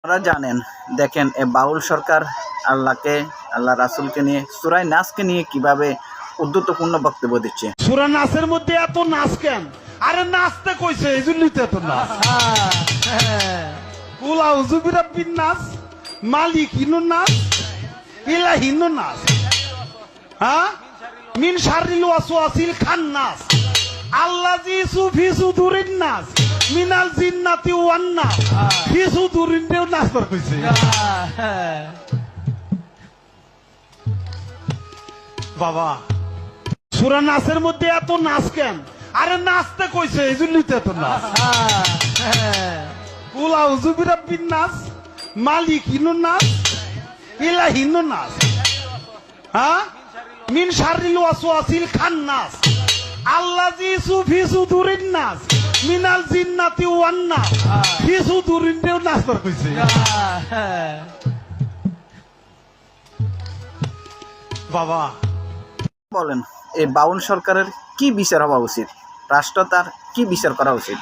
আপনারা জানেন, দেখেন এ বাউল সরকার আল্লাহ রাসূলকে নিয়ে সূরা নাসকে নিয়ে কিভাবে উদ্ধতপূর্ণ বক্তব্য দিচ্ছে। সূরা নাসের মধ্যে এত নাচ কেন? আরে নাচতে কইছে এই জন্যই তো এত নাচ। কুল আউযু বিরাব্বিন নাস, মালিকিনুন নাস, ইলাহিনুন নাস, হ্যাঁ, মিন শাররিল ওয়াসওয়াসিল খান্নাস, আল্লাযী ফি সুদুরিন নাস, মিনাল জিন্নাতি ওয়ান নাস। ফি সুদুরিন দেও নাচ কর কইছে। বাবা, সূরা নাসের মধ্যে এত নাচ কেন? আরে নাচতে কইছে এই জন্যই তো এত নাচ। কুল আউযু বিরাব্বিন নাস, মালিকিনুন নাস, ইলাহিনুন নাস, হ্যাঁ, মিন শাররিল ওয়াসওয়াসিল খান্নাস, আল্লাযী ফি সুদুরিন নাস, মিনাল জিন্নাতি ওয়ান নাস। ফি সুদুরিন দেও নাচ কর কইছে। বাবা, বলেন এই বাউল সরকারের কি বিচার হওয়া উচিত? রাষ্ট্র তার কি বিচার করা উচিত?